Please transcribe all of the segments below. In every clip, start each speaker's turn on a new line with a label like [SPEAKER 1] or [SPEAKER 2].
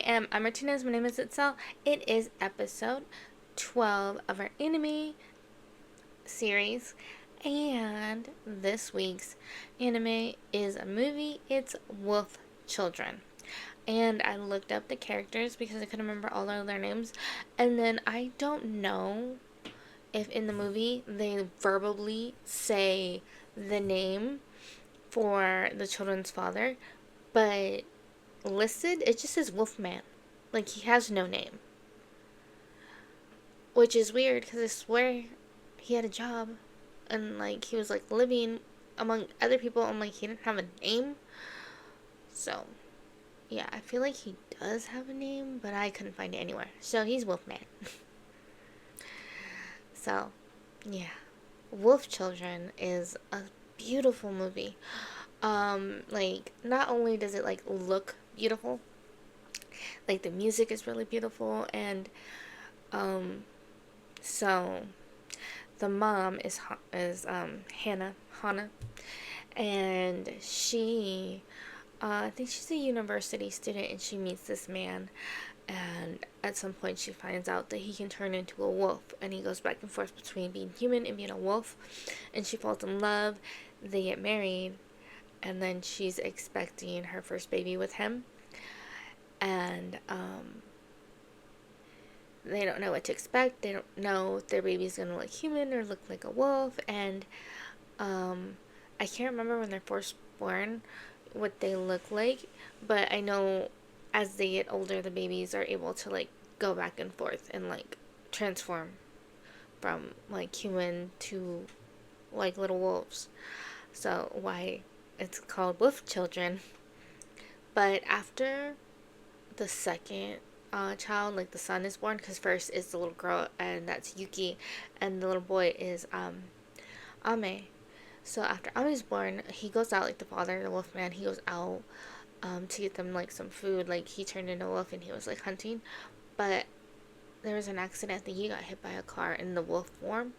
[SPEAKER 1] I'm Martinez. My name is Itzell. It is episode 12 of our anime series. And this week's anime is a movie. It's Wolf Children. And I looked up the characters because I couldn't remember all of their names. And then I don't know if in the movie they verbally say the name for the children's father, but listed it just says Wolfman. Like, he has no name. Which is weird because I swear he had a job and, like, he was, like, living among other people and, like, he didn't have a name. So, yeah, I feel like he does have a name, but I couldn't find it anywhere. So, he's Wolfman. So, yeah. Wolf Children is a beautiful movie. Like, not only does it, like, look beautiful, like, the music is really beautiful, and, so the mom is Hannah, and she, I think she's a university student, and she meets this man, and at some point she finds out that he can turn into a wolf, and he goes back and forth between being human and being a wolf, and she falls in love. They get married, and then she's expecting her first baby with him, and they don't know what to expect. They don't know if their baby's gonna look human or look like a wolf. And I can't remember when they're first born what they look like, but I know as they get older, the babies are able to, like, go back and forth and, like, transform from, like, human to, like, little wolves. So why it's called Wolf Children. But after the second child, like, the son is born, because first is the little girl, and that's Yuki, and the little boy is Ame. So after Ame's born, he goes out, like, the father, the wolf man, he goes out to get them, like, some food. Like, he turned into a wolf and he was, like, hunting, but there was an accident that he got hit by a car in the wolf form.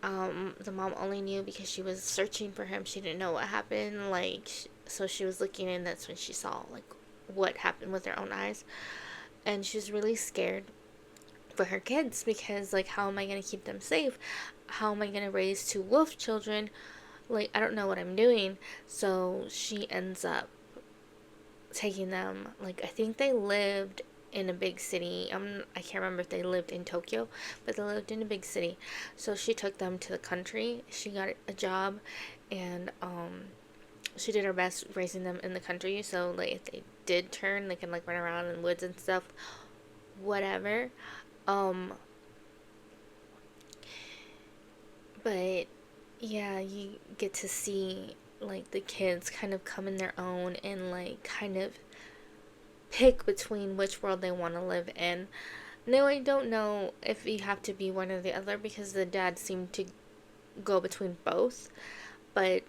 [SPEAKER 1] The mom only knew because she was searching for him. She didn't know what happened, like, so she was looking, and that's when she saw, like, what happened with her own eyes, and she was really scared for her kids because, like, how am I going to keep them safe? How am I going to raise two wolf children? Like, I don't know what I'm doing. So she ends up taking them, like, I think they lived in a big city. I can't remember if they lived in Tokyo, but they lived in a big city. So she took them to the country. She got a job, and she did her best raising them in the country. So, like, if they did turn, they can, like, run around in woods and stuff, whatever. But yeah, you get to see, like, the kids kind of come in their own and, like, kind of pick between which world they want to live in. No, I don't know if you have to be one or the other because the dad seemed to go between both, but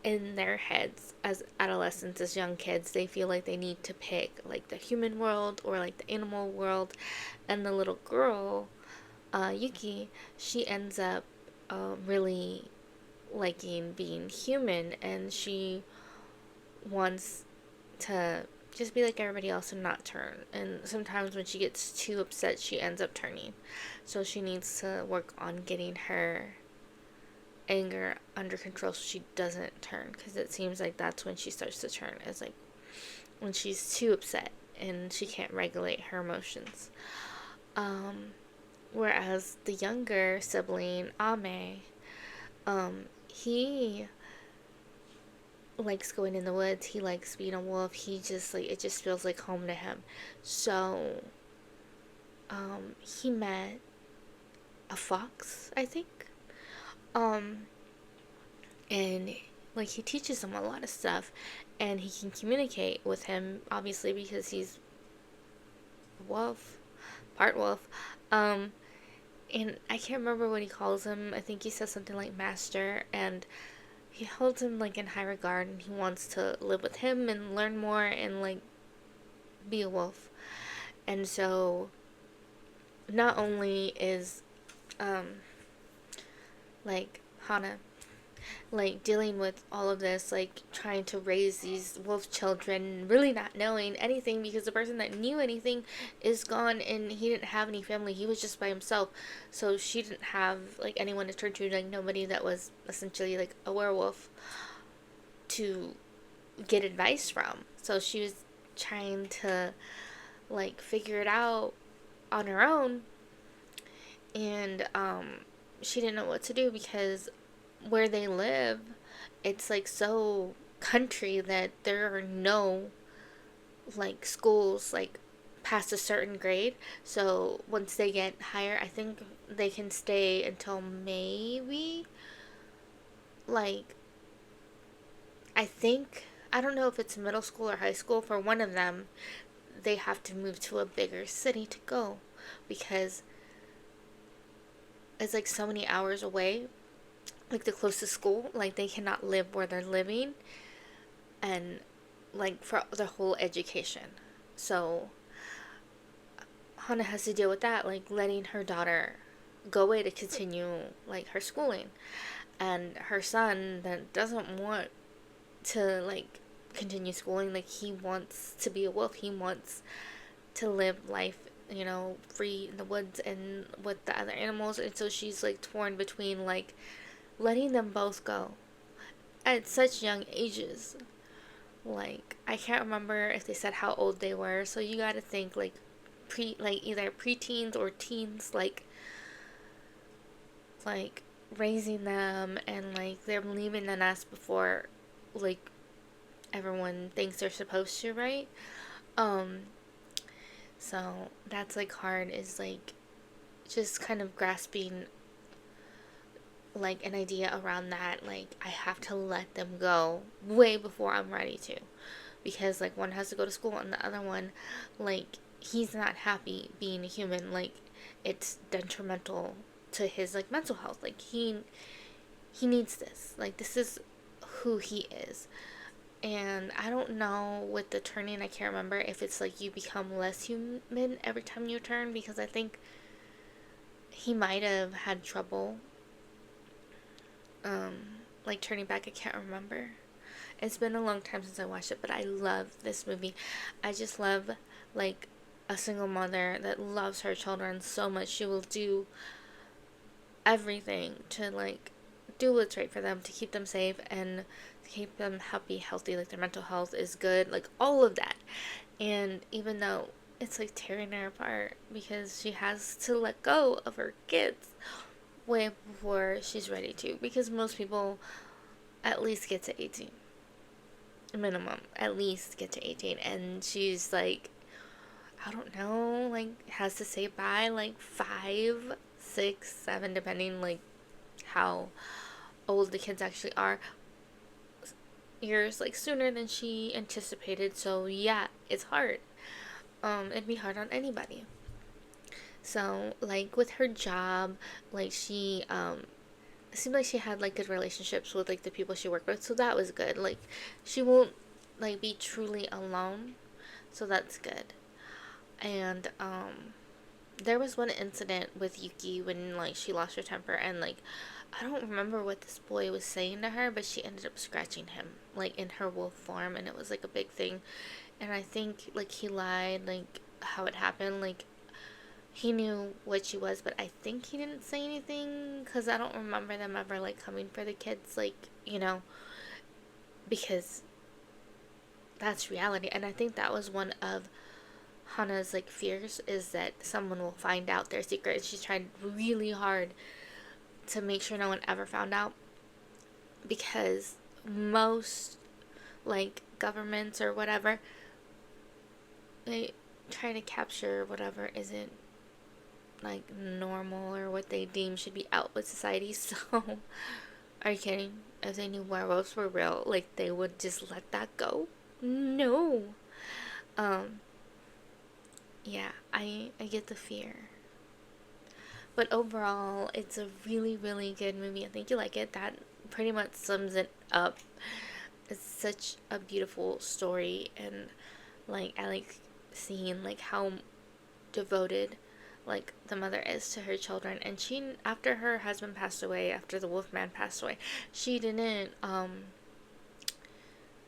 [SPEAKER 1] in their heads as adolescents, as young kids, they feel like they need to pick, like, the human world or, like, the animal world. And the little girl, Yuki, she ends up really liking being human, and she wants to just be like everybody else and not turn. And sometimes when she gets too upset, she ends up turning. So she needs to work on getting her anger under control so she doesn't turn, because it seems like that's when she starts to turn, is, like, when she's too upset and she can't regulate her emotions. Whereas the younger sibling, Ame, he likes going in the woods. He likes being a wolf. He just, like, it just feels like home to him. So, he met a fox, I think. And, like, he teaches him a lot of stuff, and he can communicate with him, obviously, because he's wolf, part wolf. And I can't remember what he calls him. I think he says something like master, and he holds him, like, in high regard, and he wants to live with him and learn more and, like, be a wolf. And so not only is like, Hana like dealing with all of this, like trying to raise these wolf children, really not knowing anything because the person that knew anything is gone and he didn't have any family. He was just by himself. So she didn't have like anyone to turn to, like nobody that was essentially like a werewolf to get advice from. So she was trying to like figure it out on her own, and she didn't know what to do because where they live, it's like so country that there are no like schools like past a certain grade. So once they get higher, I think they can stay until maybe like, I think, I don't know if it's middle school or high school. For one of them, they have to move to a bigger city to go because it's like so many hours away, like the closest school, like they cannot live where they're living, and like for their whole education. So Hana has to deal with that, like letting her daughter go away to continue like her schooling, and her son that doesn't want to like continue schooling, like he wants to be a wolf. He wants to live life, free in the woods and with the other animals. And so she's like torn between like letting them both go at such young ages. Like I can't remember if they said how old they were. So you got to think like either preteens or teens, like raising them and like they're leaving the nest before like everyone thinks they're supposed to, right? Um so that's like hard, is like just kind of grasping like an idea around that. Like I have to let them go way before I'm ready to, because like one has to go to school and the other one, like he's not happy being a human. Like it's detrimental to his like mental health. Like he needs this. Like this is who he is. And I don't know with the turning, I can't remember if it's like you become less human every time you turn, because I think he might have had trouble um like turning back. I can't remember. It's been a long time since I watched it, but I love this movie. I just love like a single mother that loves her children so much. She will do everything to like do what's right for them, to keep them safe and to keep them happy, healthy, like their mental health is good, like all of that. And even though it's like tearing her apart because she has to let go of her kids way before she's ready to, because most people at least get to 18, minimum, at least get to 18, and she's like, I don't know, like has to say bye like 5, 6, 7, depending like how old the kids actually are, years like sooner than she anticipated. So yeah, it's hard. It'd be hard on anybody. So like with her job, like she it seemed like she had like good relationships with like the people she worked with, so that was good. Like she won't like be truly alone, so that's good. And there was one incident with Yuki when like she lost her temper, and like I don't remember what this boy was saying to her, but she ended up scratching him like in her wolf form, and it was like a big thing. And I think like he lied like how it happened. Like he knew what she was, but I think he didn't say anything because I don't remember them ever like coming for the kids, like, because that's reality. And I think that was one of Hana's like fears, is that someone will find out their secret, and she's tried really hard to make sure no one ever found out, because most like governments or whatever, they try to capture whatever isn't like normal or what they deem should be out with society. So are you kidding? If they knew werewolves were real, like they would just let that go? No. um yeah, I get the fear. But overall, it's a really, really good movie. I think you like it. That pretty much sums it up. It's such a beautiful story, and like I like seeing like how devoted like the mother is to her children. And she, after her husband passed away, after the wolfman passed away, she didn't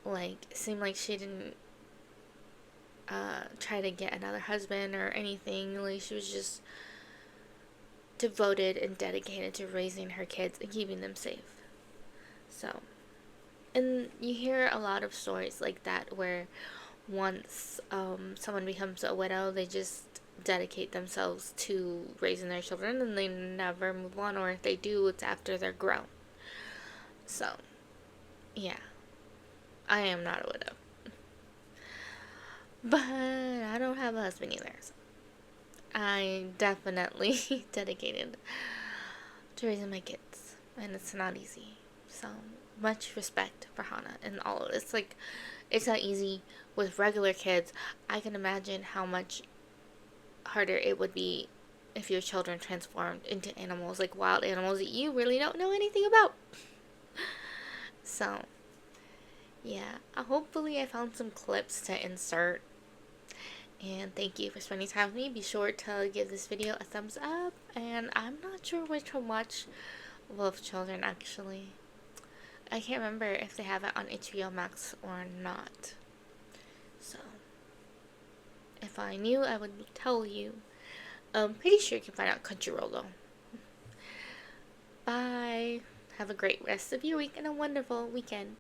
[SPEAKER 1] like, seem like she didn't try to get another husband or anything. Like, she was just devoted and dedicated to raising her kids and keeping them safe. So, and you hear a lot of stories like that where once someone becomes a widow, they just dedicate themselves to raising their children and they never move on, or if they do, it's after they're grown. So, yeah, I am not a widow. But I don't have a husband either. So I definitely dedicated to raising my kids, and it's not easy. So much respect for Hannah and all of this. Like, it's not easy with regular kids. I can imagine how much harder it would be if your children transformed into animals, like wild animals that you really don't know anything about. So, yeah, hopefully I found some clips to insert. And thank you for spending time with me. Be sure to give this video a thumbs up. And I'm not sure which one watch Wolf Children, actually. I can't remember if they have it on HBO Max or not. So, if I knew, I would tell you. I'm pretty sure you can find out Crunchyroll, though. Bye. Have a great rest of your week and a wonderful weekend.